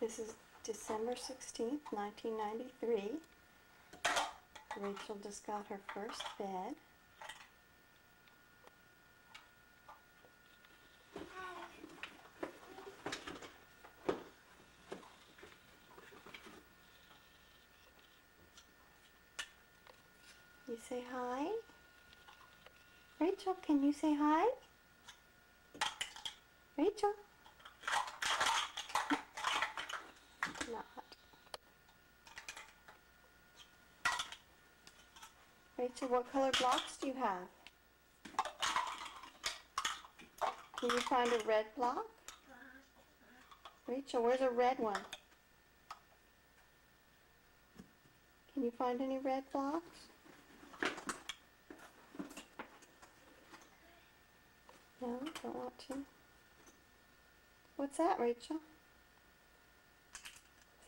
This is December 16th, 1993. Rachel just got her first bed. You say hi? Rachel, can you say hi? Rachel? Not. Rachel, what color blocks do you have? Can you find a red block? Rachel, where's a red one? Can you find any red blocks? No, don't want to. What's that, Rachel?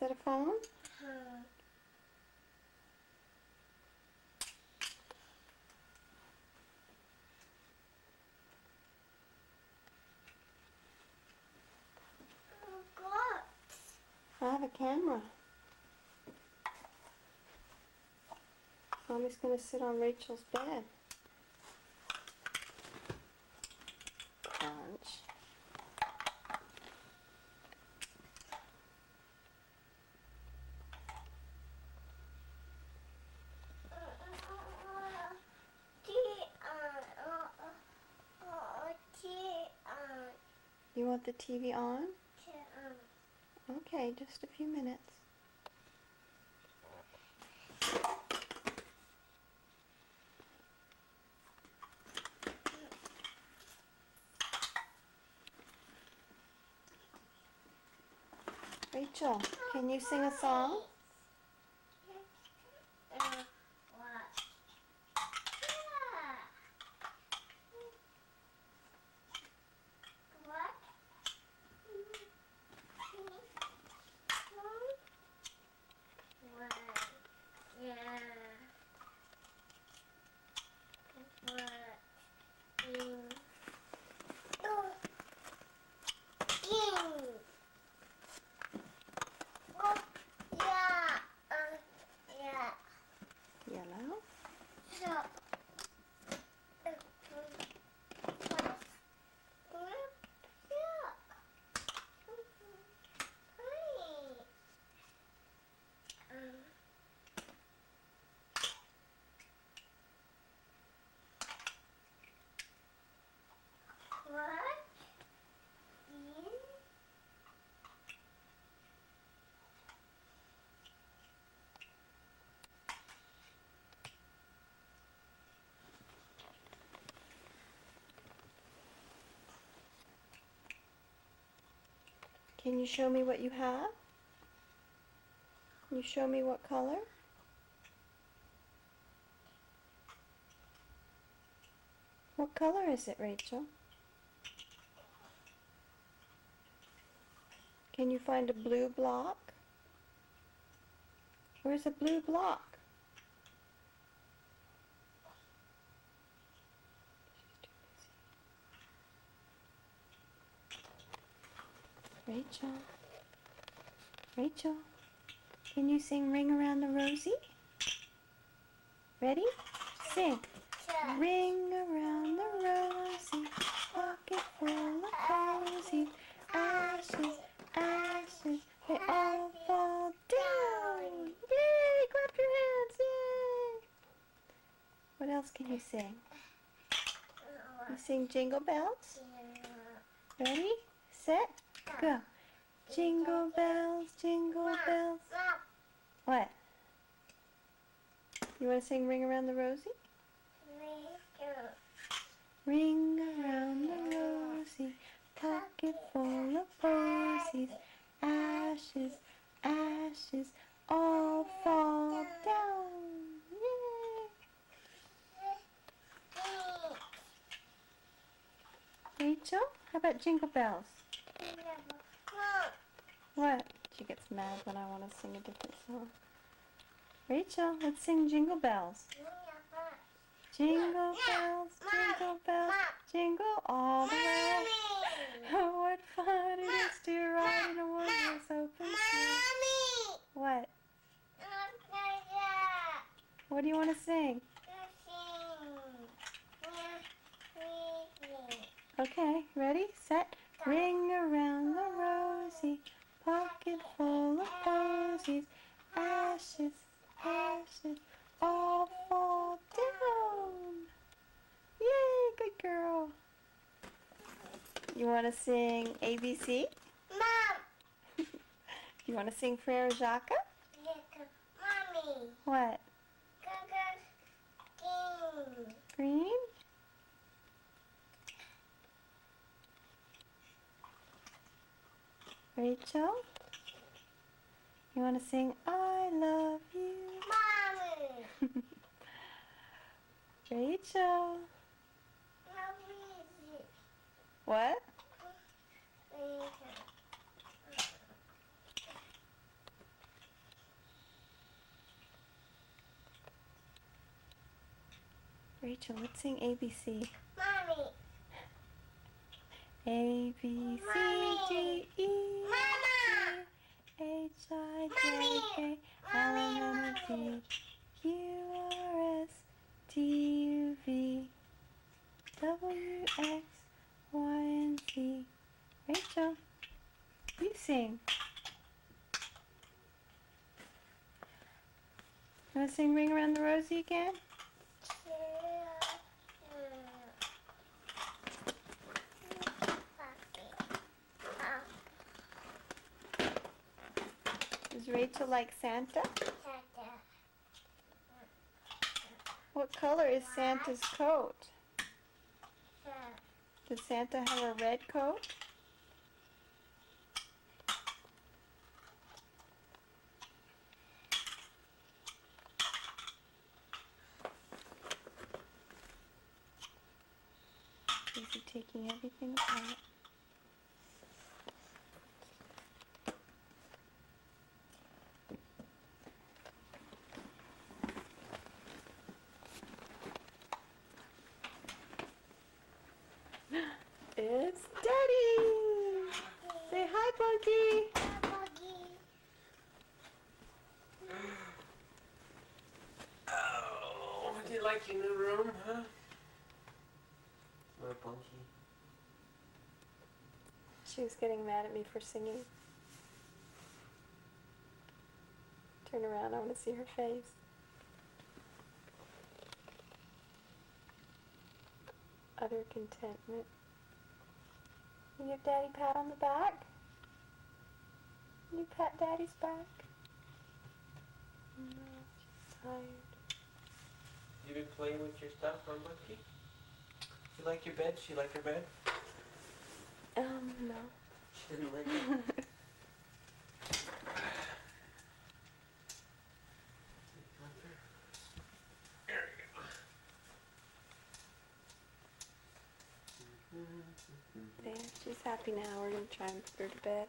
Is that a phone? I have a camera. Mommy's going to sit on Rachel's bed. Crunch. You want the TV on? Okay, just a few minutes. Rachel, can you sing a song? Yellow. Can you show me what you have? Can you show me what color? What color is it, Rachel? Can you find a blue block? Where's a blue block? Rachel. Rachel, can you sing Ring Around the Rosie? Ready? Sing. Ring around the rosy, pocket full of posies, ashes, ashes, they all fall down. Yay! Clap your hands, yay! What else can you sing? You sing Jingle Bells? Ready? Set? Go. Jingle bells, jingle bells. What? You want to sing Ring Around the Rosie? Ring around the rosy, pocket full of posies, ashes, ashes, all fall down. Yay! Rachel, how about Jingle Bells? What? She gets mad when I want to sing a different song. Rachel, let's sing Jingle Bells. Jingle bells, jingle all the way. Oh, what fun it is to ride in a one-horse open sleigh. sing? Okay, ready, set. Ring around the rosy, pocket full of posies, ashes, ashes, all fall down. Yay, good girl. You want to sing ABC? Mom! You want to sing Frere Jacques? Mommy! What? Green. Green? Rachel? You want to sing I love you? Mommy! Rachel? What? Rachel, let's sing ABC. Mommy! A, B, C, D, E, Mama! F, G, H, I, J, K, L, M, N, O, P, Q, R, S, T, U, V, W, X, Y, and Z. Rachel, you sing. You want to sing Ring Around the Rosie again? Does Rachel like Santa? What color is Santa's coat? Does Santa have a red coat? Is he taking everything apart? It's Daddy! Say hi, Bunky! Oh, do you like your new room, huh? What, Bunky? She was getting mad at me for singing. Turn around, I want to see her face. Utter contentment. You give Daddy a pat on the back? You pat Daddy's back? No, she's tired. You been playing with your stuff, huh, Bunky? You like your bed? She like her bed? No. She didn't like it? There we go. There, she's happy now. We're going to try and put her to bed.